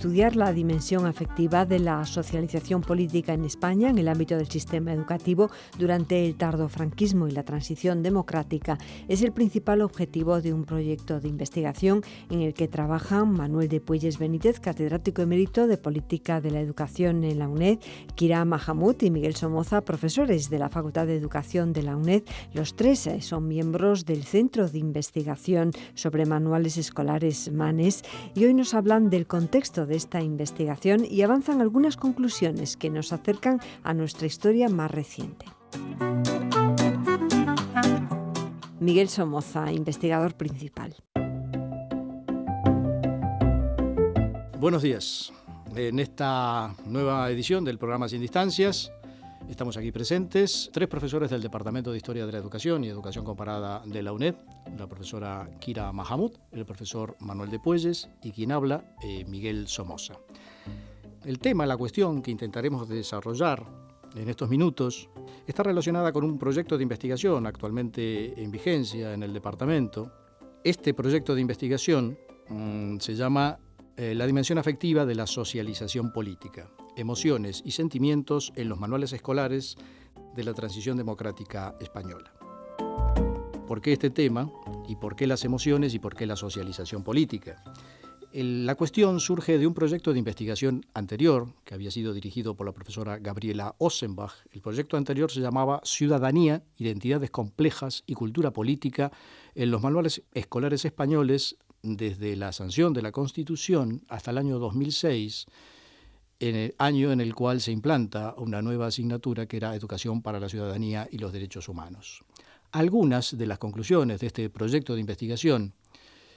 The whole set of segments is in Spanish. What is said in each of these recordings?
estudiar la dimensión afectiva de la socialización política en España en el ámbito del sistema educativo durante el tardofranquismo y la transición democrática es el principal objetivo de un proyecto de investigación en el que trabajan Manuel de Puelles Benítez, catedrático emérito de Política de la Educación en la UNED, Kira Mahamud y Miguel Somoza, profesores de la Facultad de Educación de la UNED. Los tres son miembros del Centro de Investigación sobre Manuales Escolares MANES y hoy nos hablan del contexto de esta investigación y avanzan algunas conclusiones que nos acercan a nuestra historia más reciente. Miguel Somoza, investigador principal. Buenos días. En esta nueva edición del programa Sin Distancias estamos aquí presentes tres profesores del Departamento de Historia de la Educación y Educación Comparada de la UNED, la profesora Kira Mahamud, el profesor Manuel de Puelles y quien habla, Miguel Somoza. El tema, la cuestión que intentaremos desarrollar en estos minutos está relacionada con un proyecto de investigación actualmente en vigencia en el departamento. Este proyecto de investigación se llama La dimensión afectiva de la socialización política, emociones y sentimientos en los manuales escolares de la transición democrática española. ¿Por qué este tema? ¿Y por qué las emociones? ¿Y por qué la socialización política? La cuestión surge de un proyecto de investigación anterior, que había sido dirigido por la profesora Gabriela Ossenbach. El proyecto anterior se llamaba Ciudadanía, Identidades Complejas y Cultura Política en los manuales escolares españoles desde la sanción de la Constitución hasta el año 2006, en el año en el cual se implanta una nueva asignatura que era Educación para la Ciudadanía y los Derechos Humanos. Algunas de las conclusiones de este proyecto de investigación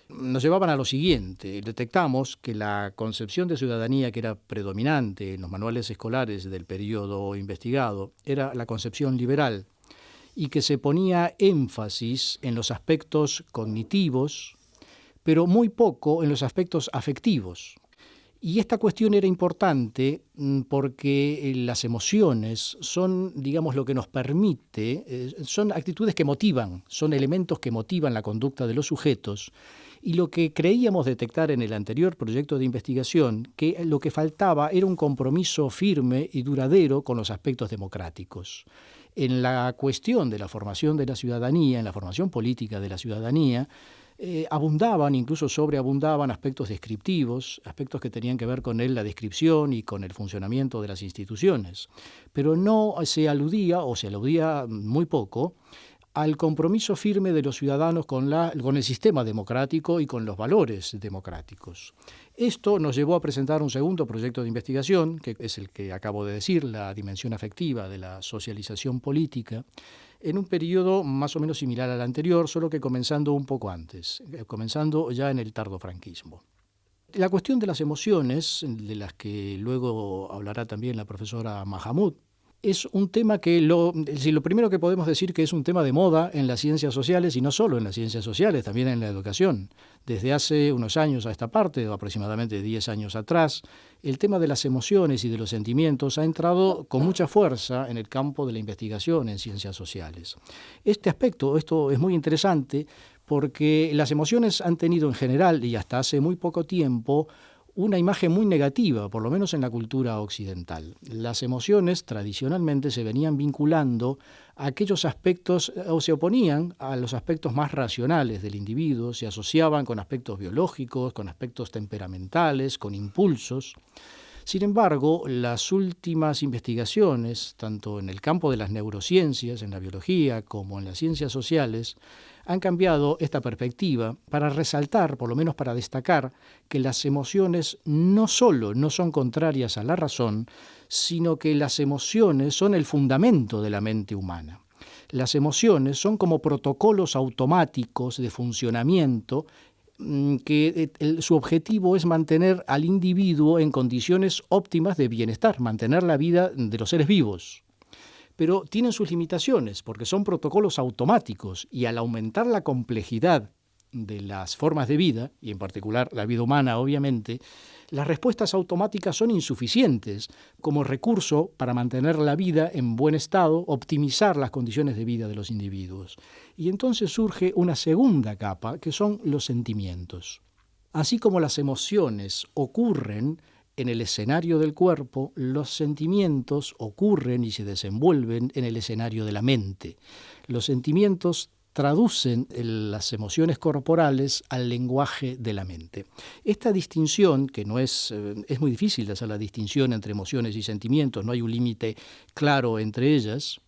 nos llevaban a lo siguiente. Detectamos que la concepción de ciudadanía que era predominante en los manuales escolares del periodo investigado era la concepción liberal y que se ponía énfasis en los aspectos cognitivos, pero muy poco en los aspectos afectivos. Y esta cuestión era importante porque las emociones son, digamos, lo que nos permite, son actitudes que motivan, son elementos que motivan la conducta de los sujetos. Y lo que creíamos detectar en el anterior proyecto de investigación, que lo que faltaba era un compromiso firme y duradero con los aspectos democráticos. En la cuestión de la formación de la ciudadanía, en la formación política de la ciudadanía, abundaban, incluso sobreabundaban aspectos descriptivos, aspectos que tenían que ver con la descripción y con el funcionamiento de las instituciones. Pero no se aludía, o se aludía muy poco, al compromiso firme de los ciudadanos con el sistema democrático y con los valores democráticos. Esto nos llevó a presentar un segundo proyecto de investigación, que es el que acabo de decir, la dimensión afectiva de la socialización política, en un periodo más o menos similar al anterior, solo que comenzando un poco antes, comenzando ya en el tardofranquismo. La cuestión de las emociones, de las que luego hablará también la profesora Mahamud, es un tema que lo primero que podemos decir que es un tema de moda en las ciencias sociales, y no solo en las ciencias sociales, también en la educación. Desde hace unos años a esta parte, o aproximadamente 10 años atrás, el tema de las emociones y de los sentimientos ha entrado con mucha fuerza en el campo de la investigación en ciencias sociales. Este aspecto, esto es muy interesante porque las emociones han tenido en general, y hasta hace muy poco tiempo, una imagen muy negativa, por lo menos en la cultura occidental. Las emociones tradicionalmente se venían vinculando a aquellos aspectos, o se oponían a los aspectos más racionales del individuo, se asociaban con aspectos biológicos, con aspectos temperamentales, con impulsos. Sin embargo, las últimas investigaciones, tanto en el campo de las neurociencias, en la biología, como en las ciencias sociales, han cambiado esta perspectiva para resaltar, por lo menos para destacar, que las emociones no solo no son contrarias a la razón, sino que las emociones son el fundamento de la mente humana. Las emociones son como protocolos automáticos de funcionamiento que su objetivo es mantener al individuo en condiciones óptimas de bienestar, mantener la vida de los seres vivos. Pero tienen sus limitaciones porque son protocolos automáticos y al aumentar la complejidad de las formas de vida, y en particular la vida humana obviamente, las respuestas automáticas son insuficientes como recurso para mantener la vida en buen estado, optimizar las condiciones de vida de los individuos. Y entonces surge una segunda capa, que son los sentimientos. Así como las emociones ocurren en el escenario del cuerpo, los sentimientos ocurren y se desenvuelven en el escenario de la mente. Los sentimientos traducen las emociones corporales al lenguaje de la mente. Esta distinción, que no es muy difícil de hacer la distinción entre emociones y sentimientos, no hay un límite claro entre ellas,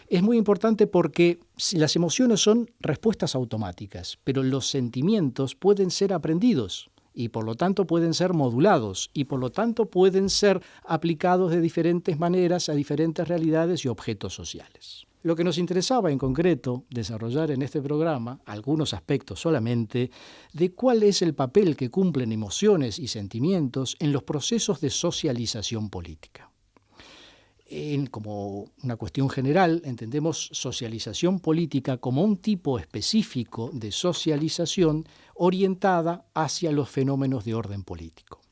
es muy importante porque las emociones son respuestas automáticas, pero los sentimientos pueden ser aprendidos y por lo tanto pueden ser modulados y por lo tanto pueden ser aplicados de diferentes maneras a diferentes realidades y objetos sociales. Lo que nos interesaba en concreto desarrollar en este programa, algunos aspectos solamente, de cuál es el papel que cumplen emociones y sentimientos en los procesos de socialización política. Como una cuestión general, entendemos socialización política como un tipo específico de socialización orientada hacia los fenómenos de orden político.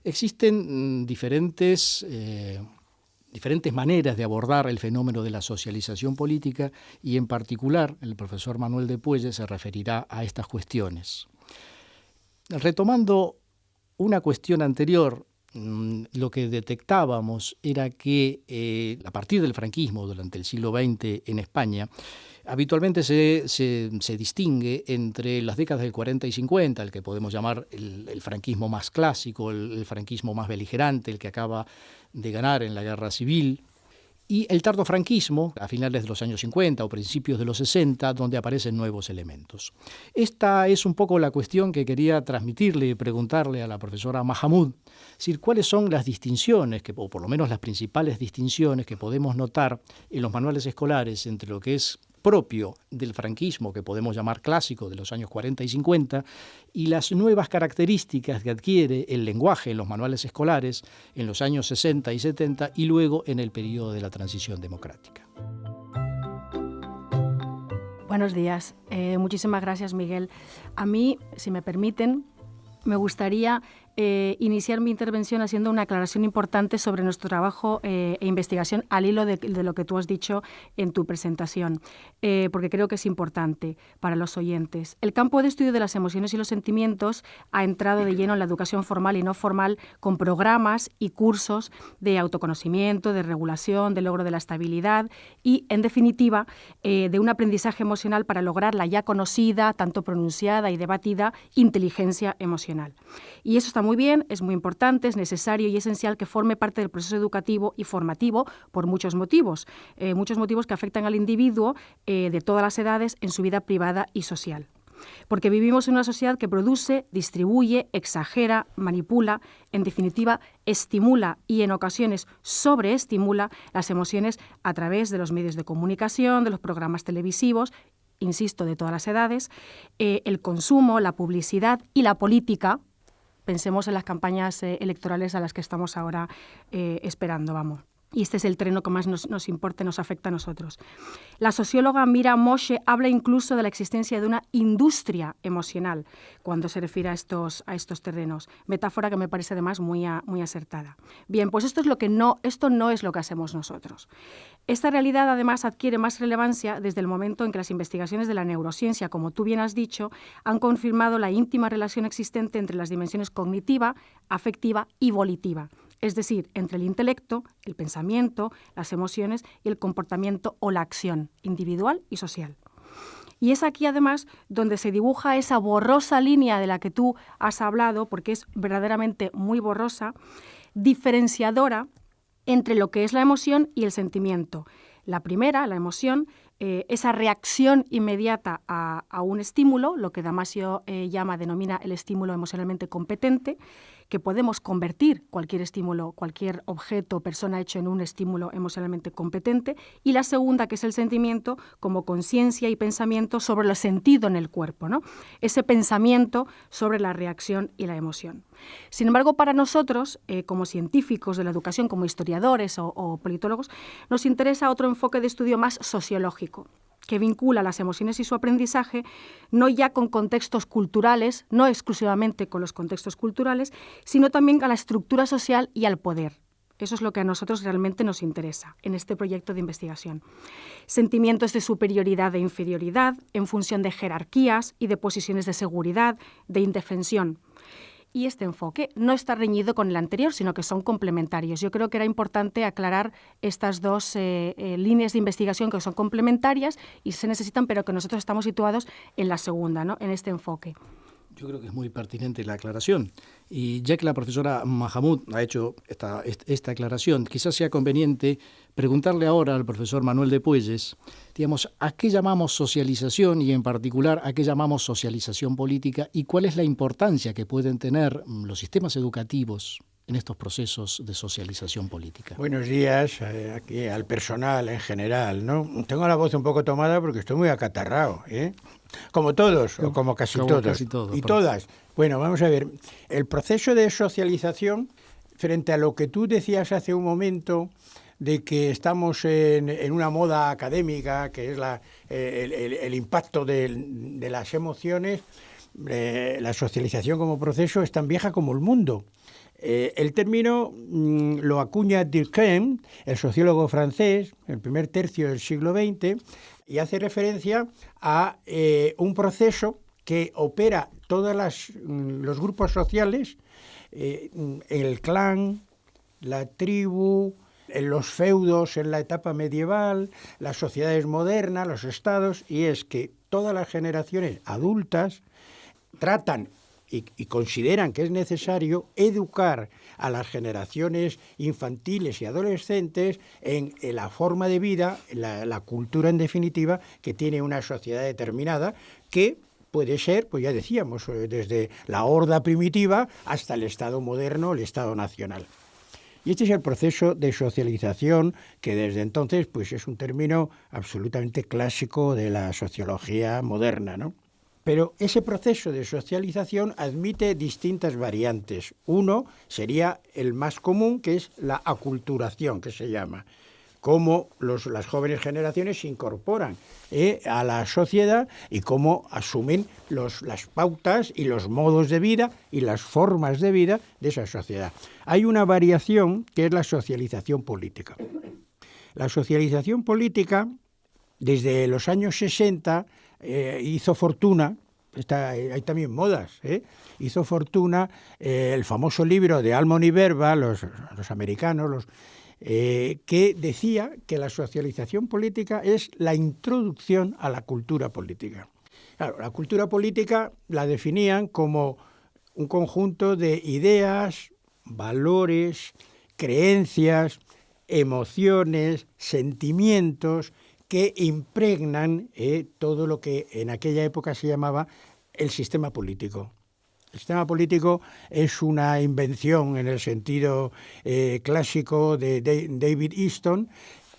Existen diferentes maneras de abordar el fenómeno de la socialización política y en particular el profesor Manuel de Puelle se referirá a estas cuestiones. Retomando una cuestión anterior, lo que detectábamos era que a partir del franquismo durante el siglo XX en España, habitualmente se distingue entre las décadas del 40 y 50, el que podemos llamar el franquismo más clásico, el franquismo más beligerante, el que acaba de ganar en la guerra civil, y el tardofranquismo, a finales de los años 50 o principios de los 60, donde aparecen nuevos elementos. Esta es un poco la cuestión que quería transmitirle y preguntarle a la profesora Mahamud, cuáles son las distinciones, o por lo menos las principales distinciones que podemos notar en los manuales escolares entre lo que es propio del franquismo, que podemos llamar clásico, de los años 40 y 50, y las nuevas características que adquiere el lenguaje en los manuales escolares en los años 60 y 70 y luego en el periodo de la transición democrática. Buenos días. Muchísimas gracias, Miguel. A mí, si me permiten, me gustaría iniciar mi intervención haciendo una aclaración importante sobre nuestro trabajo e investigación al hilo de lo que tú has dicho en tu presentación, porque creo que es importante para los oyentes. El campo de estudio de las emociones y los sentimientos ha entrado de lleno en la educación formal y no formal con programas y cursos de autoconocimiento, de regulación, de logro de la estabilidad y, en definitiva, de un aprendizaje emocional para lograr la ya conocida, tanto pronunciada y debatida, inteligencia emocional. Y eso está muy bien, es muy importante, es necesario y esencial que forme parte del proceso educativo y formativo por muchos motivos que afectan al individuo de todas las edades en su vida privada y social. Porque vivimos en una sociedad que produce, distribuye, exagera, manipula, en definitiva, estimula y en ocasiones sobreestimula las emociones a través de los medios de comunicación, de los programas televisivos, insisto, de todas las edades, el consumo, la publicidad y la política. Pensemos en las campañas electorales a las que estamos ahora esperando, vamos. Y este es el terreno que más nos importa y nos afecta a nosotros. La socióloga Mira Moshe habla incluso de la existencia de una industria emocional cuando se refiere a estos terrenos, metáfora que me parece además muy acertada. Bien, pues esto no es lo que hacemos nosotros. Esta realidad además adquiere más relevancia desde el momento en que las investigaciones de la neurociencia, como tú bien has dicho, han confirmado la íntima relación existente entre las dimensiones cognitiva, afectiva y volitiva. Es decir, entre el intelecto, el pensamiento, las emociones y el comportamiento o la acción individual y social. Y es aquí, además, donde se dibuja esa borrosa línea de la que tú has hablado, porque es verdaderamente muy borrosa, diferenciadora entre lo que es la emoción y el sentimiento. La primera, la emoción, esa reacción inmediata a un estímulo, lo que Damasio denomina el estímulo emocionalmente competente, que podemos convertir cualquier estímulo, cualquier objeto, persona hecho en un estímulo emocionalmente competente, y la segunda, que es el sentimiento, como conciencia y pensamiento sobre lo sentido en el cuerpo, ¿no? Ese pensamiento sobre la reacción y la emoción. Sin embargo, para nosotros, como científicos de la educación, como historiadores o politólogos, nos interesa otro enfoque de estudio más sociológico, que vincula las emociones y su aprendizaje no ya con contextos culturales, no exclusivamente con los contextos culturales, sino también a la estructura social y al poder. Eso es lo que a nosotros realmente nos interesa en este proyecto de investigación. Sentimientos de superioridad e inferioridad en función de jerarquías y de posiciones de seguridad, de indefensión. y este enfoque no está reñido con el anterior, sino que son complementarios. Yo creo que era importante aclarar estas dos líneas de investigación que son complementarias y se necesitan, pero que nosotros estamos situados en la segunda, ¿no? En este enfoque. Yo creo que es muy pertinente la aclaración. Y ya que la profesora Mahamud ha hecho esta aclaración, quizás sea conveniente preguntarle ahora al profesor Manuel de Puelles, digamos, ¿a qué llamamos socialización y en particular a qué llamamos socialización política y cuál es la importancia que pueden tener los sistemas educativos en estos procesos de socialización política? Buenos días aquí al personal en general, ¿no? Tengo la voz un poco tomada porque estoy muy acatarrado, ¿eh? Como todos, o como casi todos. Casi todos. Y todas. Bueno, vamos a ver. El proceso de socialización, frente a lo que tú decías hace un momento, de que estamos en una moda académica, que es el impacto de las emociones, la socialización como proceso es tan vieja como el mundo. El término lo acuña Durkheim, el sociólogo francés, en el primer tercio del siglo XX, y hace referencia a un proceso que opera todos los grupos sociales, el clan, la tribu, en los feudos en la etapa medieval, las sociedades modernas, los estados, y es que todas las generaciones adultas tratan y consideran que es necesario educar a las generaciones infantiles y adolescentes en la forma de vida, la cultura en definitiva, que tiene una sociedad determinada, que puede ser, pues ya decíamos, desde la horda primitiva hasta el Estado moderno, el Estado nacional. Y este es el proceso de socialización que desde entonces pues es un término absolutamente clásico de la sociología moderna, ¿no? Pero ese proceso de socialización admite distintas variantes. Uno sería el más común, que es la aculturación, que se llama. Cómo las jóvenes generaciones se incorporan a la sociedad y cómo asumen las pautas y los modos de vida y las formas de vida de esa sociedad. Hay una variación que es la socialización política. La socialización política, desde los años 60, hizo fortuna, hay también modas, hizo fortuna el famoso libro de Almond y Verba, los americanos, que decía que la socialización política es la introducción a la cultura política. Claro, la cultura política la definían como un conjunto de ideas, valores, creencias, emociones, sentimientos que impregnan todo lo que en aquella época se llamaba el sistema político. El sistema político es una invención en el sentido clásico de David Easton,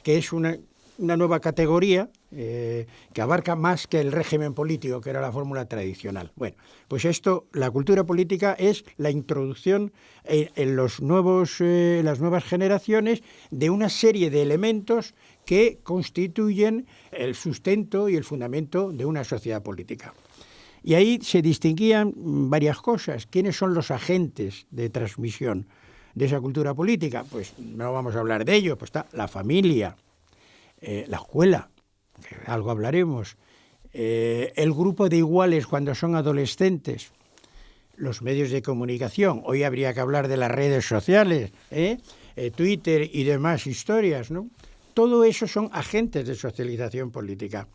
que es una nueva categoría que abarca más que el régimen político, que era la fórmula tradicional. Bueno, pues la cultura política es la introducción en las nuevas generaciones de una serie de elementos que constituyen el sustento y el fundamento de una sociedad política. Y ahí se distinguían varias cosas. ¿Quiénes son los agentes de transmisión de esa cultura política? Pues no vamos a hablar de ello, pues está la familia, la escuela, que algo hablaremos, el grupo de iguales cuando son adolescentes, los medios de comunicación. Hoy habría que hablar de las redes sociales, Twitter y demás historias, ¿no? Todo eso son agentes de socialización política.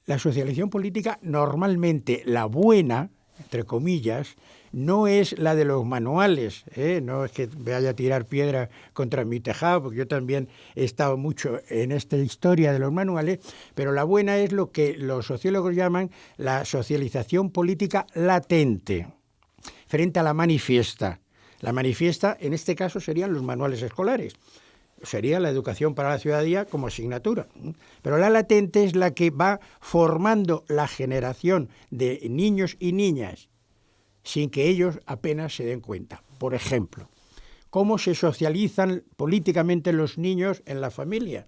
La socialización política, normalmente la buena, entre comillas, no es la de los manuales, no es que vaya a tirar piedra contra mi tejado, porque yo también he estado mucho en esta historia de los manuales, pero la buena es lo que los sociólogos llaman la socialización política latente, frente a la manifiesta. La manifiesta, en este caso, serían los manuales escolares. Sería la educación para la ciudadanía como asignatura. Pero la latente es la que va formando la generación de niños y niñas sin que ellos apenas se den cuenta. Por ejemplo, ¿cómo se socializan políticamente los niños en la familia?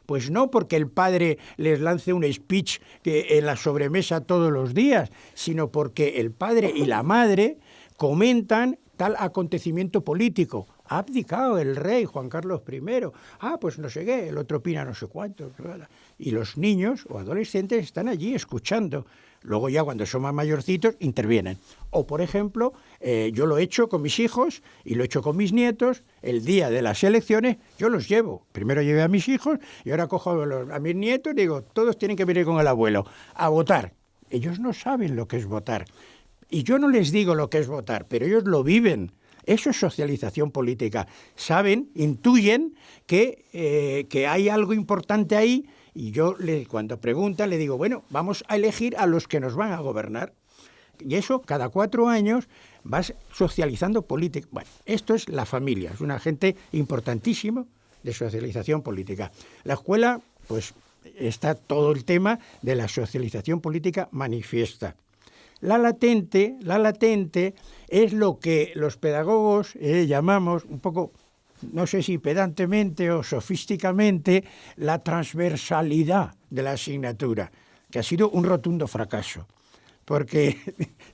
Pues no porque el padre les lance un speech en la sobremesa todos los días, sino porque el padre y la madre comentan tal acontecimiento político. Ha abdicado el rey Juan Carlos I. Pues no sé qué, el otro opina no sé cuánto. Y los niños o adolescentes están allí escuchando Luego ya cuando son más mayorcitos intervienen. O, por ejemplo, yo lo he hecho con mis hijos y lo he hecho con mis nietos. El día de las elecciones yo los llevo. Primero llevé a mis hijos y ahora cojo a mis nietos y digo, todos tienen que venir con el abuelo a votar. Ellos no saben lo que es votar. Y yo no les digo lo que es votar, pero ellos lo viven. Eso es socialización política. Saben, intuyen que hay algo importante ahí y yo cuando preguntan le digo, bueno, vamos a elegir a los que nos van a gobernar. Y eso cada 4 años vas socializando política. Bueno, esto es la familia, es un agente importantísimo de socialización política. La escuela, pues está todo el tema de la socialización política manifiesta. La latente es lo que los pedagogos llamamos un poco, no sé si pedantemente o sofísticamente, la transversalidad de la asignatura, que ha sido un rotundo fracaso, porque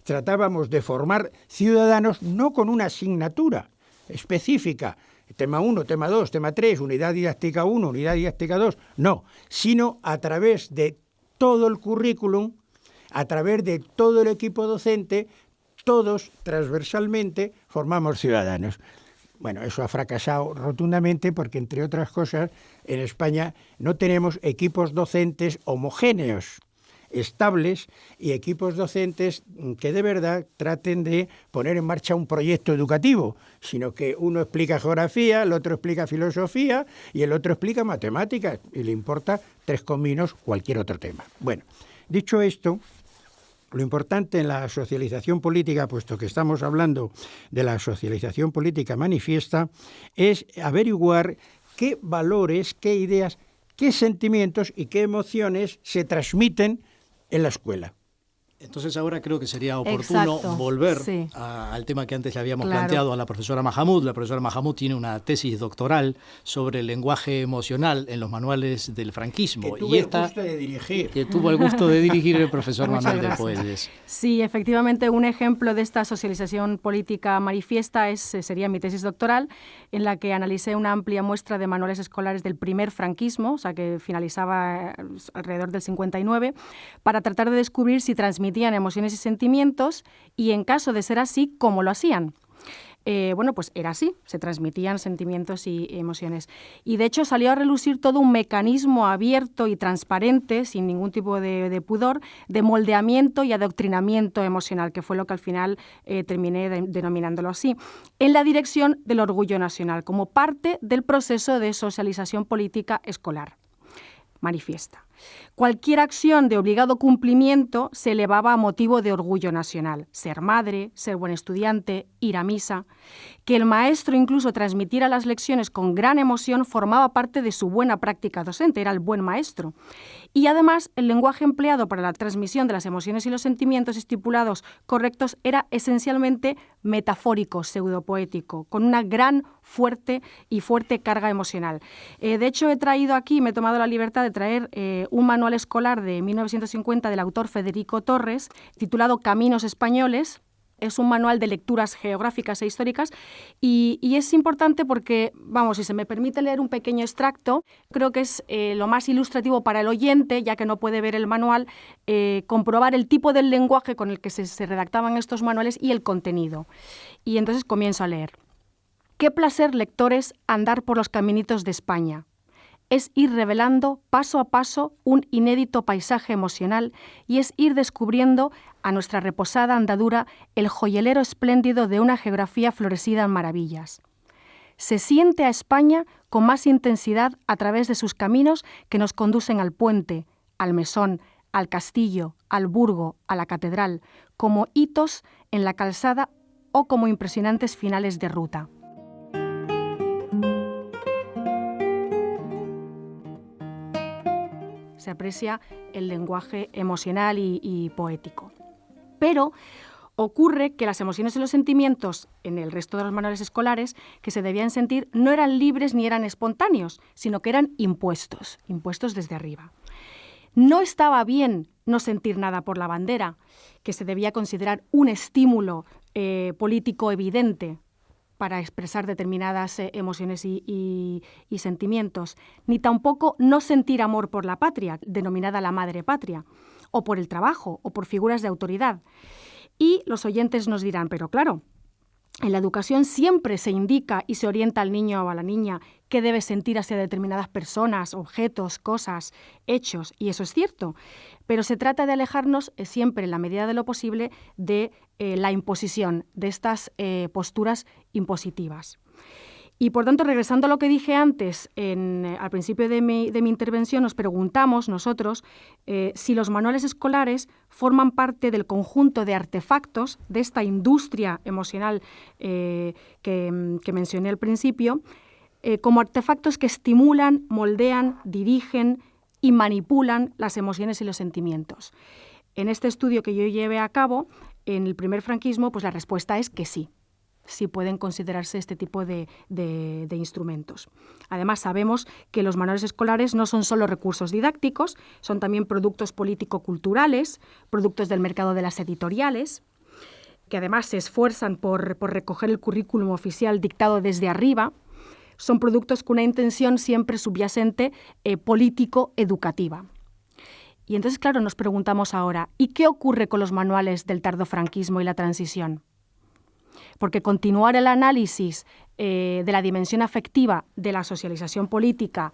tratábamos de formar ciudadanos no con una asignatura específica, tema 1, tema 2, tema 3, unidad didáctica 1, unidad didáctica 2, no, sino a través de todo el currículum, a través de todo el equipo docente, todos transversalmente formamos ciudadanos. Bueno, eso ha fracasado rotundamente porque, entre otras cosas, en España no tenemos equipos docentes homogéneos, estables, y equipos docentes que de verdad traten de poner en marcha un proyecto educativo, sino que uno explica geografía, el otro explica filosofía y el otro explica matemáticas, y le importa 3 cominos cualquier otro tema. Bueno, dicho esto, lo importante en la socialización política, puesto que estamos hablando de la socialización política manifiesta, es averiguar qué valores, qué ideas, qué sentimientos y qué emociones se transmiten en la escuela. Entonces ahora creo que sería oportuno volver al tema que antes le habíamos planteado a la profesora Mahamud. La profesora Mahamud tiene una tesis doctoral sobre el lenguaje emocional en los manuales del franquismo. Que tuvo el gusto de dirigir. Que tuvo el gusto de dirigir el profesor Manuel de Puelles. Sí, efectivamente, un ejemplo de esta socialización política manifiesta sería mi tesis doctoral, en la que analicé una amplia muestra de manuales escolares del primer franquismo, o sea, que finalizaba alrededor del 59, para tratar de descubrir si transmitían emociones y sentimientos y, en caso de ser así, cómo lo hacían. Bueno, pues era así, se transmitían sentimientos y emociones. Y de hecho salió a relucir todo un mecanismo abierto y transparente, sin ningún tipo de pudor, de moldeamiento y adoctrinamiento emocional, que fue lo que al final terminé denominándolo así, en la dirección del orgullo nacional, como parte del proceso de socialización política escolar manifiesta. Cualquier acción de obligado cumplimiento se elevaba a motivo de orgullo nacional. Ser madre, ser buen estudiante, ir a misa. Que el maestro incluso transmitiera las lecciones con gran emoción formaba parte de su buena práctica docente, era el buen maestro. Y además, el lenguaje empleado para la transmisión de las emociones y los sentimientos estipulados correctos era esencialmente metafórico, pseudopoético, con una gran, fuerte carga emocional. De hecho, he traído aquí, me he tomado la libertad de traer un manual escolar de 1950 del autor Federico Torres, titulado Caminos Españoles. Es un manual de lecturas geográficas e históricas y es importante porque, vamos, si se me permite leer un pequeño extracto, creo que es lo más ilustrativo para el oyente, ya que no puede ver el manual, comprobar el tipo del lenguaje con el que se redactaban estos manuales y el contenido. Y entonces comienzo a leer. Qué placer, lectores, andar por los caminitos de España. Es ir revelando paso a paso un inédito paisaje emocional y es ir descubriendo a nuestra reposada andadura el joyelero espléndido de una geografía florecida en maravillas. Se siente a España con más intensidad a través de sus caminos que nos conducen al puente, al mesón, al castillo, al burgo, a la catedral, como hitos en la calzada o como impresionantes finales de ruta. Se aprecia el lenguaje emocional y poético. Pero ocurre que las emociones y los sentimientos en el resto de los manuales escolares que se debían sentir no eran libres ni eran espontáneos, sino que eran impuestos desde arriba. No estaba bien no sentir nada por la bandera, que se debía considerar un estímulo político evidente para expresar determinadas emociones y sentimientos, ni tampoco no sentir amor por la patria, denominada la madre patria, o por el trabajo, o por figuras de autoridad. Y los oyentes nos dirán, pero claro, en la educación siempre se indica y se orienta al niño o a la niña qué debe sentir hacia determinadas personas, objetos, cosas, hechos, y eso es cierto. Pero se trata de alejarnos siempre, en la medida de lo posible, de la imposición, de estas posturas impositivas. Y por tanto, regresando a lo que dije antes, al principio de mi intervención, nos preguntamos nosotros si los manuales escolares forman parte del conjunto de artefactos de esta industria emocional que mencioné al principio, como artefactos que estimulan, moldean, dirigen y manipulan las emociones y los sentimientos. En este estudio que yo llevé a cabo, en el primer franquismo, pues la respuesta es que sí. Sí pueden considerarse este tipo de instrumentos. Además, sabemos que los manuales escolares no son solo recursos didácticos, son también productos político-culturales, productos del mercado de las editoriales, que además se esfuerzan por recoger el currículum oficial dictado desde arriba. Son productos con una intención siempre subyacente político-educativa. Y entonces, claro, nos preguntamos ahora, ¿y qué ocurre con los manuales del tardofranquismo y la transición? Porque continuar el análisis de la dimensión afectiva de la socialización política,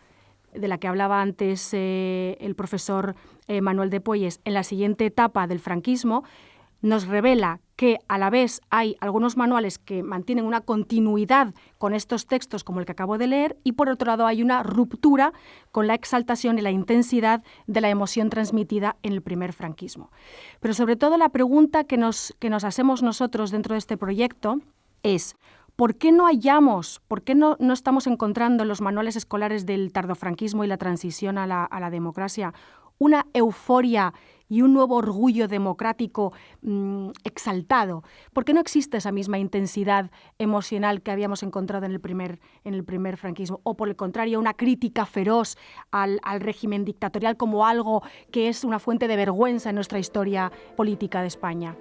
de la que hablaba antes el profesor Manuel de Puelles, en la siguiente etapa del franquismo, nos revela que a la vez hay algunos manuales que mantienen una continuidad con estos textos como el que acabo de leer, y por otro lado hay una ruptura con la exaltación y la intensidad de la emoción transmitida en el primer franquismo. Pero sobre todo la pregunta que nos hacemos nosotros dentro de este proyecto es: ¿por qué no estamos encontrando en los manuales escolares del tardofranquismo y la transición a la democracia una euforia y un nuevo orgullo democrático exaltado? ¿Por qué no existe esa misma intensidad emocional que habíamos encontrado en el primer franquismo? O por el contrario, una crítica feroz al régimen dictatorial como algo que es una fuente de vergüenza en nuestra historia política de España.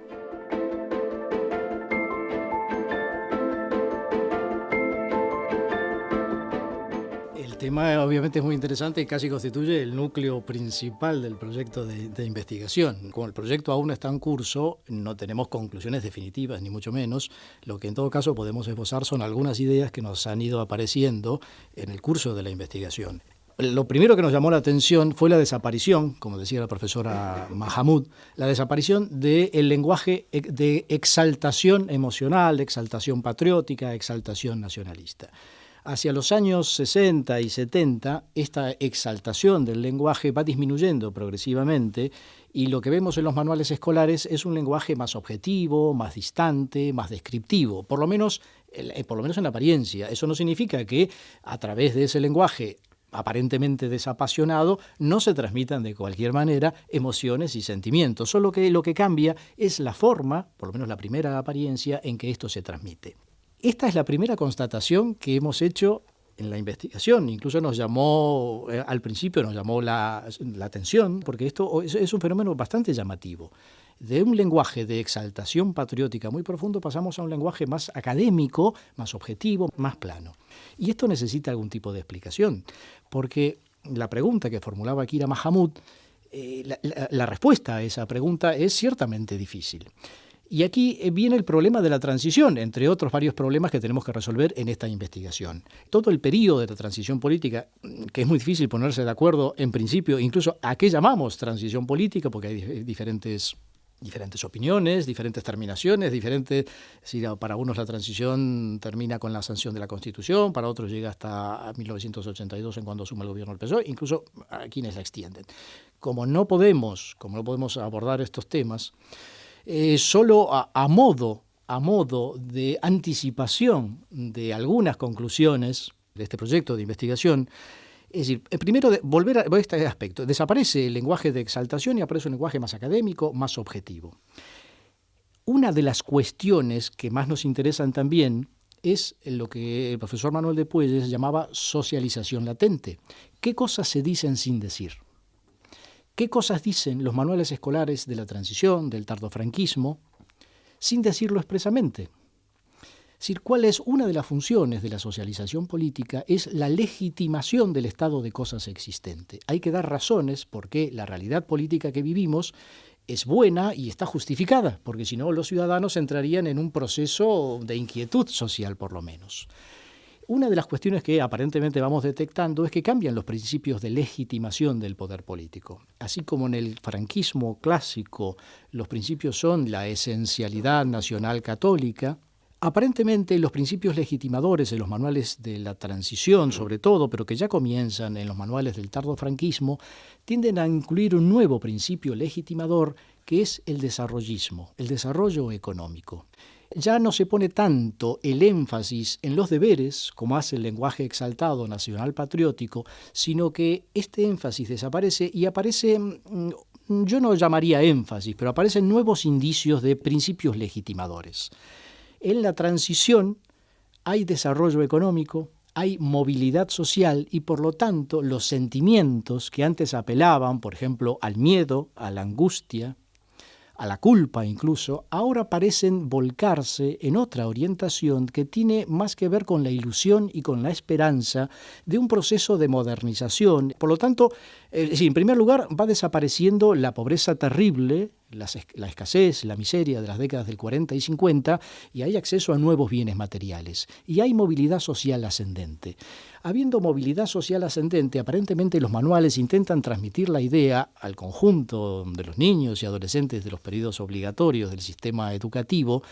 El tema obviamente es muy interesante y casi constituye el núcleo principal del proyecto de investigación. Como el proyecto aún está en curso, no tenemos conclusiones definitivas, ni mucho menos. Lo que en todo caso podemos esbozar son algunas ideas que nos han ido apareciendo en el curso de la investigación. Lo primero que nos llamó la atención fue la desaparición, como decía la profesora Mahamud, la desaparición del lenguaje de exaltación emocional, de exaltación patriótica, exaltación nacionalista. Hacia los años 60 y 70, esta exaltación del lenguaje va disminuyendo progresivamente y lo que vemos en los manuales escolares es un lenguaje más objetivo, más distante, más descriptivo, por lo menos en apariencia. Eso no significa que a través de ese lenguaje aparentemente desapasionado no se transmitan de cualquier manera emociones y sentimientos, solo que lo que cambia es la forma, por lo menos la primera apariencia, en que esto se transmite. Esta es la primera constatación que hemos hecho en la investigación. Incluso nos llamó, al principio nos llamó la atención, porque esto es un fenómeno bastante llamativo. De un lenguaje de exaltación patriótica muy profundo pasamos a un lenguaje más académico, más objetivo, más plano. Y esto necesita algún tipo de explicación, porque la pregunta que formulaba Kira Mahamud, la respuesta a esa pregunta es ciertamente difícil. Y aquí viene el problema de la transición, entre otros varios problemas que tenemos que resolver en esta investigación. Todo el periodo de la transición política, que es muy difícil ponerse de acuerdo en principio, incluso a qué llamamos transición política, porque hay diferentes opiniones, diferentes terminaciones, para unos la transición termina con la sanción de la Constitución, para otros llega hasta 1982 en cuando asume el gobierno del PSOE, incluso a quienes la extienden. Como no podemos abordar estos temas, solo a modo de anticipación de algunas conclusiones de este proyecto de investigación, es decir, primero volver a este aspecto, desaparece el lenguaje de exaltación y aparece un lenguaje más académico, más objetivo. Una de las cuestiones que más nos interesan también es lo que el profesor Manuel de Puelles llamaba socialización latente. ¿Qué cosas se dicen sin decir? ¿Qué cosas dicen los manuales escolares de la transición, del tardofranquismo, sin decirlo expresamente? Es decir, ¿cuál es una de las funciones de la socialización política? Es la legitimación del estado de cosas existente. Hay que dar razones por qué la realidad política que vivimos es buena y está justificada, porque si no los ciudadanos entrarían en un proceso de inquietud social por lo menos. Una de las cuestiones que aparentemente vamos detectando es que cambian los principios de legitimación del poder político. Así como en el franquismo clásico los principios son la esencialidad nacional católica, aparentemente los principios legitimadores en los manuales de la transición, sobre todo, pero que ya comienzan en los manuales del tardofranquismo, tienden a incluir un nuevo principio legitimador que es el desarrollismo, el desarrollo económico. Ya no se pone tanto el énfasis en los deberes, como hace el lenguaje exaltado nacional patriótico, sino que este énfasis desaparece y aparece, yo no llamaría énfasis, pero aparecen nuevos indicios de principios legitimadores. En la transición hay desarrollo económico, hay movilidad social y por lo tanto los sentimientos que antes apelaban, por ejemplo, al miedo, a la angustia, a la culpa incluso, ahora parecen volcarse en otra orientación que tiene más que ver con la ilusión y con la esperanza de un proceso de modernización. Por lo tanto, en primer lugar, va desapareciendo la pobreza terrible, la escasez, la miseria de las décadas del 40 y 50, y hay acceso a nuevos bienes materiales. Y hay movilidad social ascendente. Habiendo movilidad social ascendente, aparentemente los manuales intentan transmitir la idea al conjunto de los niños y adolescentes de los periodos obligatorios del sistema educativo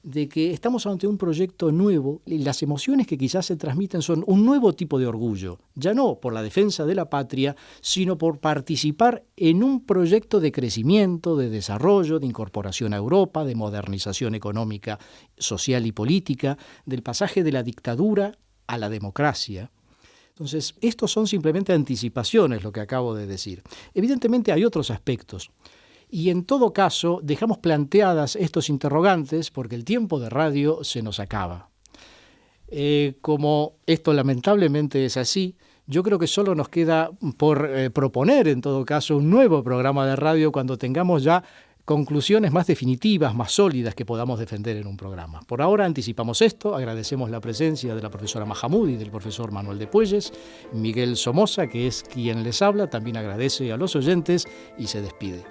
de que estamos ante un proyecto nuevo y las emociones que quizás se transmiten son un nuevo tipo de orgullo, ya no por la defensa de la patria, sino por participar en un proyecto de crecimiento, de desarrollo, de incorporación a Europa, de modernización económica, social y política, del pasaje de la dictadura a la democracia. Entonces, estos son simplemente anticipaciones, lo que acabo de decir. Evidentemente hay otros aspectos. Y en todo caso, dejamos planteadas estos interrogantes porque el tiempo de radio se nos acaba. Como esto lamentablemente es así, yo creo que solo nos queda por proponer en todo caso un nuevo programa de radio cuando tengamos ya conclusiones más definitivas, más sólidas que podamos defender en un programa. Por ahora anticipamos esto, agradecemos la presencia de la profesora Mahamud y del profesor Manuel de Puelles. Miguel Somoza, que es quien les habla, también agradece a los oyentes y se despide.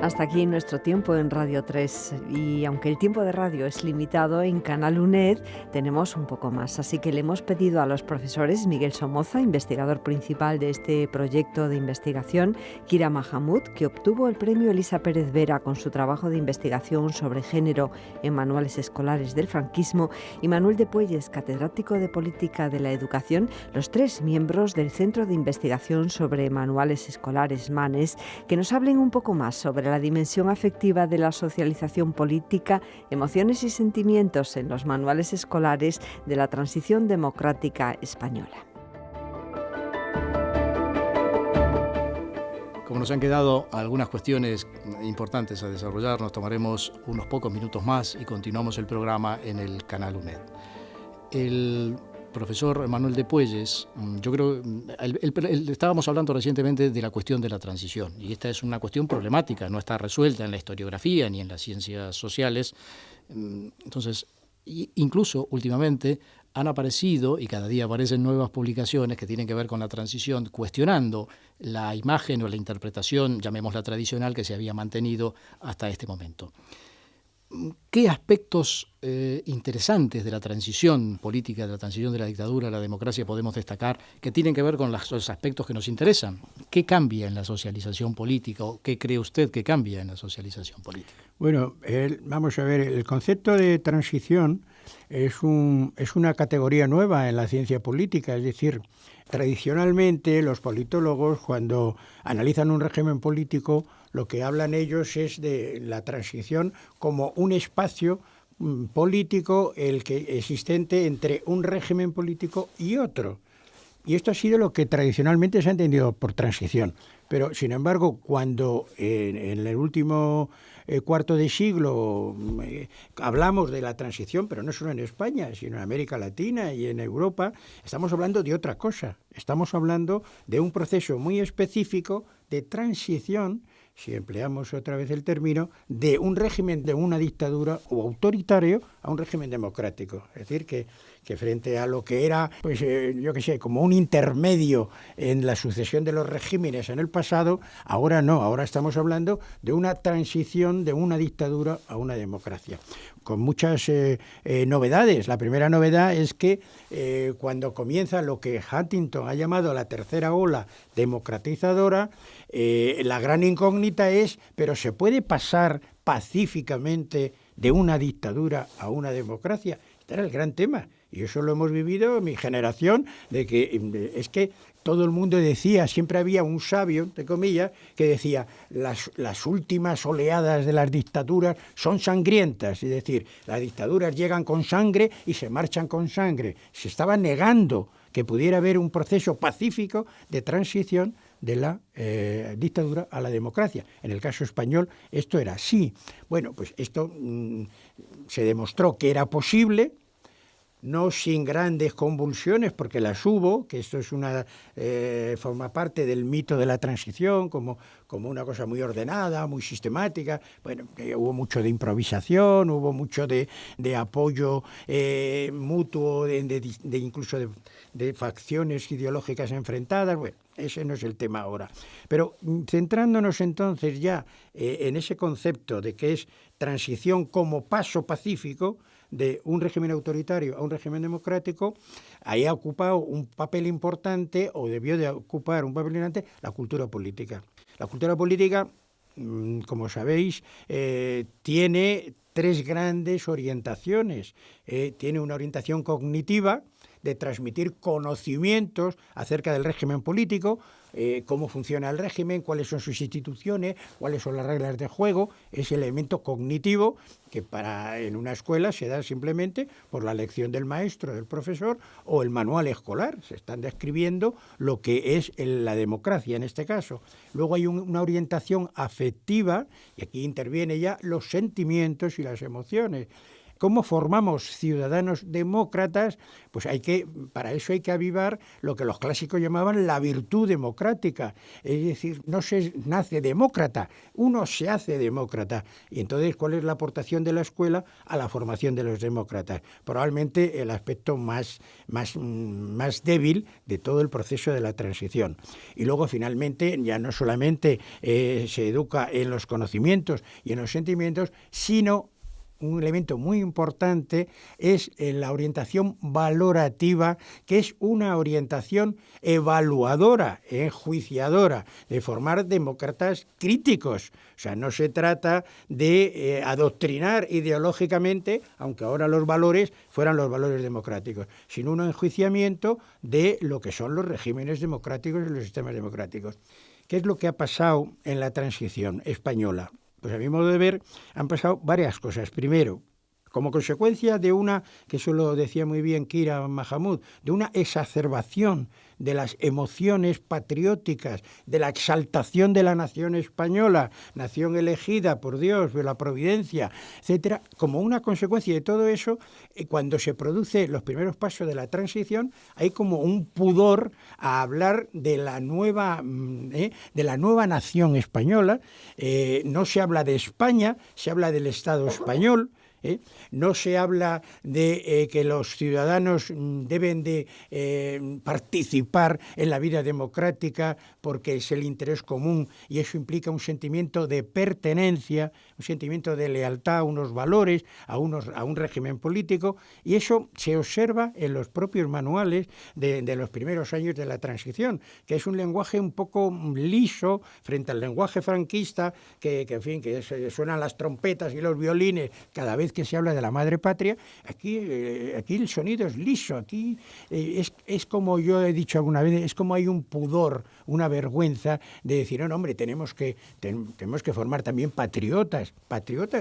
Hasta aquí nuestro tiempo en Radio 3 y aunque el tiempo de radio es limitado, en Canal UNED tenemos un poco más. Así que le hemos pedido a los profesores Miguel Somoza, investigador principal de este proyecto de investigación, Kira Mahamud, que obtuvo el premio Elisa Pérez Vera con su trabajo de investigación sobre género en manuales escolares del franquismo, y Manuel de Puelles, catedrático de Política de la Educación, los tres miembros del Centro de Investigación sobre Manuales Escolares MANES, que nos hablen un poco más sobre la dimensión afectiva de la socialización política, emociones y sentimientos en los manuales escolares de la transición democrática española. Como nos han quedado algunas cuestiones importantes a desarrollar, nos tomaremos unos pocos minutos más y continuamos el programa en el canal UNED. El profesor Manuel de Puelles, yo creo, estábamos hablando recientemente de la cuestión de la transición, y esta es una cuestión problemática, no está resuelta en la historiografía ni en las ciencias sociales. Entonces, incluso últimamente han aparecido, y cada día aparecen nuevas publicaciones que tienen que ver con la transición, cuestionando la imagen o la interpretación, llamémosla tradicional, que se había mantenido hasta este momento. ¿Qué aspectos interesantes de la transición política, de la transición de la dictadura a la democracia podemos destacar que tienen que ver con los aspectos que nos interesan? ¿Qué cambia en la socialización política o qué cree usted que cambia en la socialización política? Bueno, vamos a ver, el concepto de transición es una categoría nueva en la ciencia política, es decir, tradicionalmente los politólogos cuando analizan un régimen político lo que hablan ellos es de la transición como un espacio político el que existente entre un régimen político y otro. Y esto ha sido lo que tradicionalmente se ha entendido por transición. Pero, sin embargo, cuando en el último cuarto de siglo hablamos de la transición, pero no solo en España, sino en América Latina y en Europa, estamos hablando de otra cosa. Estamos hablando de un proceso muy específico de transición, si empleamos otra vez el término, de un régimen de una dictadura o autoritario a un régimen democrático. Es decir, que frente a lo que era, pues yo qué sé, como un intermedio en la sucesión de los regímenes en el pasado, ahora no, ahora estamos hablando de una transición de una dictadura a una democracia, con muchas novedades. La primera novedad es que cuando comienza lo que Huntington ha llamado la tercera ola democratizadora, la gran incógnita es, ¿pero se puede pasar pacíficamente de una dictadura a una democracia? Este era el gran tema. Y eso lo hemos vivido mi generación, de que es que todo el mundo decía, siempre había un sabio, entre comillas, que decía, las últimas oleadas de las dictaduras son sangrientas, es decir, las dictaduras llegan con sangre y se marchan con sangre. Se estaba negando que pudiera haber un proceso pacífico de transición de la dictadura a la democracia. En el caso español esto era así. Bueno, pues esto se demostró que era posible, no sin grandes convulsiones, porque las hubo, que esto es forma parte del mito de la transición, como una cosa muy ordenada, muy sistemática. Bueno, hubo mucho de improvisación, hubo mucho de apoyo mutuo, incluso de facciones ideológicas enfrentadas. Bueno, ese no es el tema ahora. Pero centrándonos entonces ya en ese concepto de que es transición como paso pacífico de un régimen autoritario a un régimen democrático, ahí ha ocupado un papel importante, o debió de ocupar un papel importante, la cultura política. La cultura política, como sabéis, tiene tres grandes orientaciones. Tiene una orientación cognitiva, de transmitir conocimientos acerca del régimen político, cómo funciona el régimen, cuáles son sus instituciones, cuáles son las reglas de juego. Ese elemento cognitivo que en una escuela se da simplemente por la lección del maestro, del profesor, o el manual escolar. Se están describiendo lo que es la democracia en este caso. Luego hay una orientación afectiva, y aquí intervienen ya los sentimientos y las emociones. ¿Cómo formamos ciudadanos demócratas? Pues para eso hay que avivar lo que los clásicos llamaban la virtud democrática. Es decir, no se nace demócrata, uno se hace demócrata. Y entonces, ¿cuál es la aportación de la escuela a la formación de los demócratas? Probablemente el aspecto más débil de todo el proceso de la transición. Y luego, finalmente, ya no solamente se educa en los conocimientos y en los sentimientos, sino un elemento muy importante es la orientación valorativa, que es una orientación evaluadora, enjuiciadora, de formar demócratas críticos. O sea, no se trata de adoctrinar ideológicamente, aunque ahora los valores fueran los valores democráticos, sino un enjuiciamiento de lo que son los regímenes democráticos y los sistemas democráticos. ¿Qué es lo que ha pasado en la transición española? Pues a mi modo de ver han pasado varias cosas. Primero, como consecuencia de que eso lo decía muy bien Kira Mahamud, de una exacerbación de las emociones patrióticas, de la exaltación de la nación española, nación elegida por Dios, por la providencia, etcétera. Como una consecuencia de todo eso, cuando se producen los primeros pasos de la transición, hay como un pudor a hablar de la nueva nación española. No se habla de España, se habla del Estado español. No se habla de que los ciudadanos deben de participar en la vida democrática porque es el interés común y eso implica un sentimiento de pertenencia, un sentimiento de lealtad a unos valores, a un régimen político, y eso se observa en los propios manuales de los primeros años de la transición, que es un lenguaje un poco liso frente al lenguaje franquista, que suenan las trompetas y los violines cada vez vez que se habla de la madre patria, aquí el sonido es liso, aquí es como yo he dicho alguna vez, es como hay un pudor, una vergüenza de decir, no, hombre, tenemos que formar también patriotas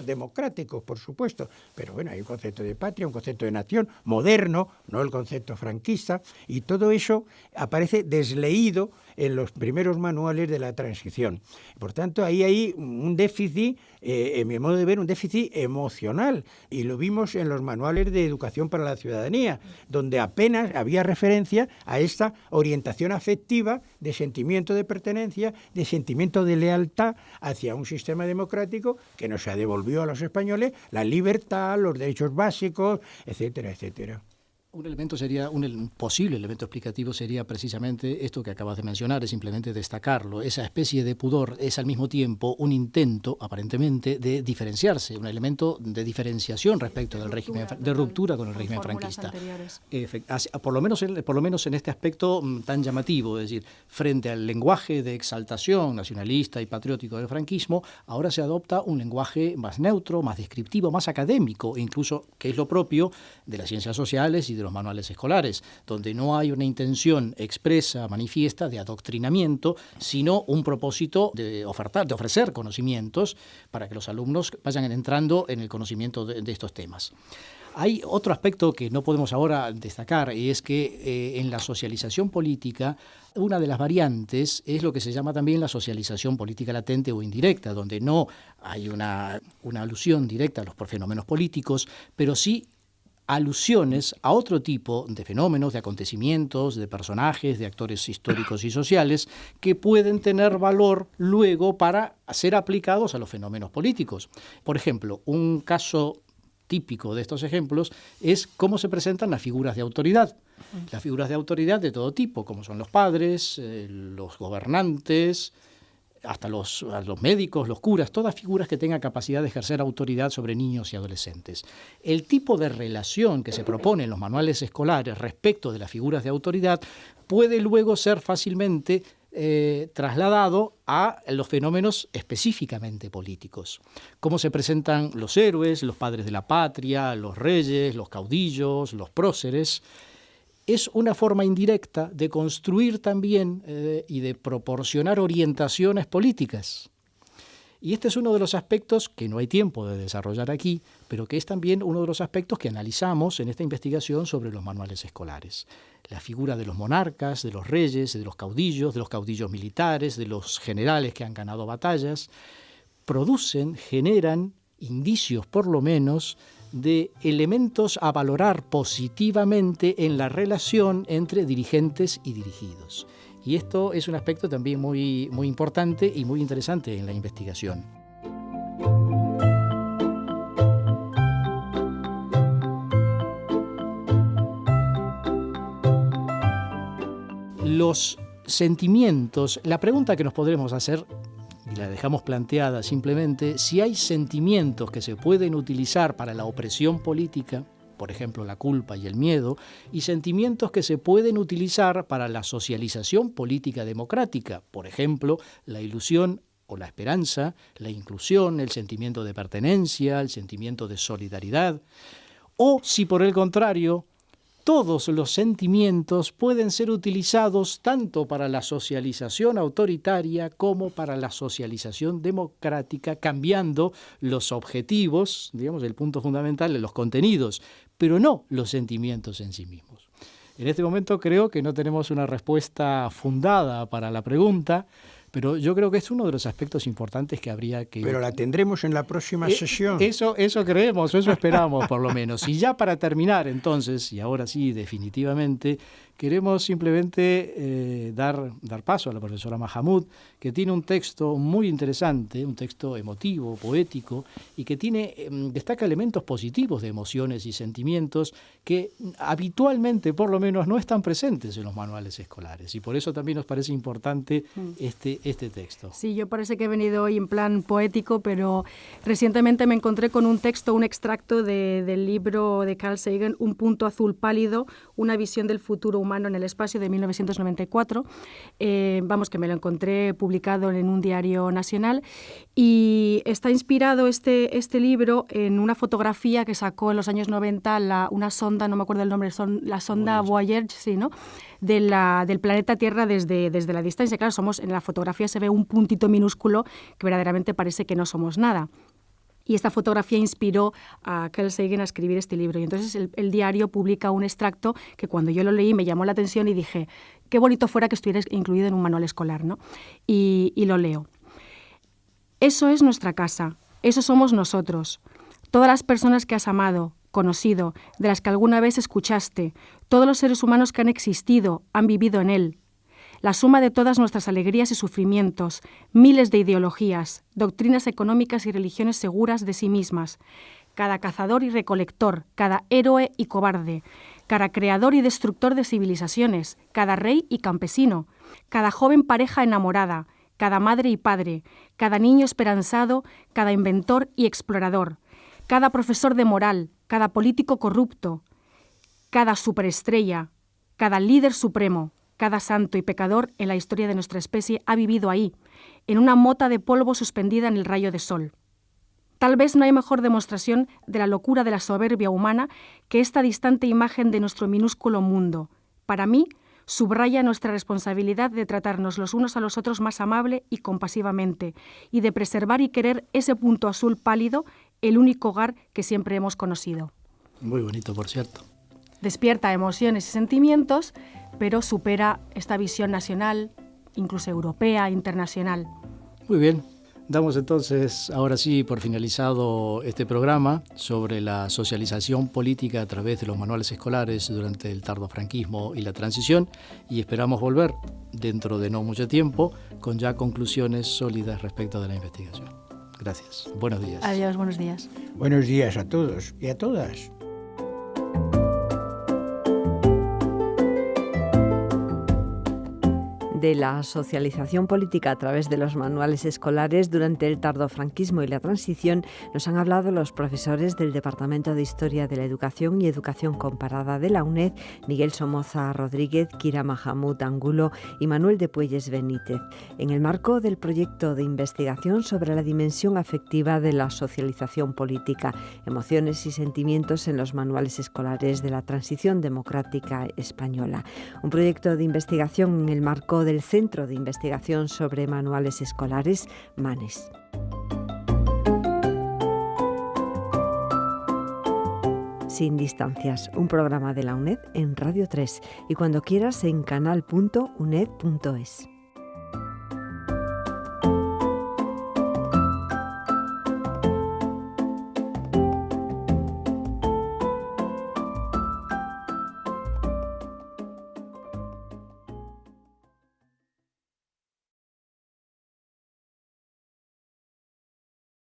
democráticos, por supuesto, pero bueno, hay un concepto de patria, un concepto de nación moderno, no el concepto franquista, y todo eso aparece desleído en los primeros manuales de la transición. Por tanto, ahí hay un déficit, en mi modo de ver, un déficit emocional, y lo vimos en los manuales de educación para la ciudadanía, donde apenas había referencia a esta orientación afectiva de sentimiento de pertenencia, de sentimiento de lealtad hacia un sistema democrático que nos devolvió a los españoles la libertad, los derechos básicos, etcétera, etcétera. Un posible elemento explicativo sería precisamente esto que acabas de mencionar, es simplemente destacarlo. Esa especie de pudor es al mismo tiempo un intento, aparentemente, de diferenciarse, un elemento de diferenciación respecto del régimen, de ruptura con el régimen franquista. Por lo menos en este aspecto tan llamativo, es decir, frente al lenguaje de exaltación nacionalista y patriótico del franquismo, ahora se adopta un lenguaje más neutro, más descriptivo, más académico, incluso que es lo propio de las ciencias sociales y de los manuales escolares, donde no hay una intención expresa, manifiesta, de adoctrinamiento, sino un propósito de ofrecer conocimientos para que los alumnos vayan entrando en el conocimiento de estos temas. Hay otro aspecto que no podemos ahora destacar, y es que en la socialización política, una de las variantes es lo que se llama también la socialización política latente o indirecta, donde no hay una alusión directa a los fenómenos políticos, pero sí alusiones a otro tipo de fenómenos, de acontecimientos, de personajes, de actores históricos y sociales que pueden tener valor luego para ser aplicados a los fenómenos políticos. Por ejemplo, un caso típico de estos ejemplos es cómo se presentan las figuras de autoridad. Las figuras de autoridad de todo tipo, como son los padres, los gobernantes, hasta los médicos, los curas, todas figuras que tengan capacidad de ejercer autoridad sobre niños y adolescentes. El tipo de relación que se propone en los manuales escolares respecto de las figuras de autoridad puede luego ser fácilmente trasladado a los fenómenos específicamente políticos. Cómo se presentan los héroes, los padres de la patria, los reyes, los caudillos, los próceres. Es una forma indirecta de construir también y de proporcionar orientaciones políticas. Y este es uno de los aspectos que no hay tiempo de desarrollar aquí, pero que es también uno de los aspectos que analizamos en esta investigación sobre los manuales escolares. La figura de los monarcas, de los reyes, de los caudillos militares, de los generales que han ganado batallas, generan indicios por lo menos de elementos a valorar positivamente en la relación entre dirigentes y dirigidos. Y esto es un aspecto también muy, muy importante y muy interesante en la investigación. Los sentimientos, la pregunta que nos podremos hacer, y la dejamos planteada simplemente, si hay sentimientos que se pueden utilizar para la opresión política, por ejemplo la culpa y el miedo, y sentimientos que se pueden utilizar para la socialización política democrática, por ejemplo la ilusión o la esperanza, la inclusión, el sentimiento de pertenencia, el sentimiento de solidaridad, o si por el contrario todos los sentimientos pueden ser utilizados tanto para la socialización autoritaria como para la socialización democrática, cambiando los objetivos, digamos, el punto fundamental de los contenidos, pero no los sentimientos en sí mismos. En este momento creo que no tenemos una respuesta fundada para la pregunta, pero yo creo que es uno de los aspectos importantes que habría que... Pero la tendremos en la próxima sesión. Eso creemos, eso esperamos por lo menos. Y ya para terminar entonces, y ahora sí definitivamente, queremos simplemente dar paso a la profesora Mahamud, que tiene un texto muy interesante, un texto emotivo, poético, y que destaca elementos positivos de emociones y sentimientos que habitualmente, por lo menos, no están presentes en los manuales escolares. Y por eso también nos parece importante este texto. Sí, yo parece que he venido hoy en plan poético, pero recientemente me encontré con un texto, un extracto del libro de Carl Sagan, Un punto azul pálido, una visión del futuro humano, humano en el espacio de 1994. Vamos, que me lo encontré publicado en un diario nacional, y está inspirado este libro en una fotografía que sacó en los años 90 una sonda, no me acuerdo el nombre, la sonda Voyager, sí, ¿no?, del planeta Tierra desde la distancia. Claro, en la fotografía se ve un puntito minúsculo que verdaderamente parece que no somos nada. Y esta fotografía inspiró a Carl Sagan a escribir este libro. Y entonces el diario publica un extracto que cuando yo lo leí me llamó la atención y dije, qué bonito fuera que estuviera incluido en un manual escolar, ¿no? Y lo leo. Eso es nuestra casa, eso somos nosotros. Todas las personas que has amado, conocido, de las que alguna vez escuchaste, todos los seres humanos que han existido, han vivido en él. La suma de todas nuestras alegrías y sufrimientos, miles de ideologías, doctrinas económicas y religiones seguras de sí mismas, cada cazador y recolector, cada héroe y cobarde, cada creador y destructor de civilizaciones, cada rey y campesino, cada joven pareja enamorada, cada madre y padre, cada niño esperanzado, cada inventor y explorador, cada profesor de moral, cada político corrupto, cada superestrella, cada líder supremo, cada santo y pecador en la historia de nuestra especie ha vivido ahí, en una mota de polvo suspendida en el rayo de sol. Tal vez no hay mejor demostración de la locura de la soberbia humana que esta distante imagen de nuestro minúsculo mundo. Para mí, subraya nuestra responsabilidad de tratarnos los unos a los otros más amable y compasivamente, y de preservar y querer ese punto azul pálido, el único hogar que siempre hemos conocido. Muy bonito, por cierto. Despierta emociones y sentimientos, pero supera esta visión nacional, incluso europea, internacional. Muy bien. Damos entonces, ahora sí, por finalizado este programa sobre la socialización política a través de los manuales escolares durante el tardofranquismo y la transición, y esperamos volver dentro de no mucho tiempo con ya conclusiones sólidas respecto de la investigación. Gracias. Buenos días. Adiós, buenos días. Buenos días a todos y a todas. De la socialización política a través de los manuales escolares durante el tardofranquismo y la transición nos han hablado los profesores del Departamento de Historia de la Educación y Educación Comparada de la UNED, Miguel Somoza Rodríguez, Kira Mahamud Angulo y Manuel de Puelles Benítez, en el marco del proyecto de investigación sobre la dimensión afectiva de la socialización política, emociones y sentimientos en los manuales escolares de la transición democrática española. Un proyecto de investigación en el marco del Centro de Investigación sobre Manuales Escolares, MANES. Sin distancias, un programa de la UNED en Radio 3 y cuando quieras en canal.uned.es.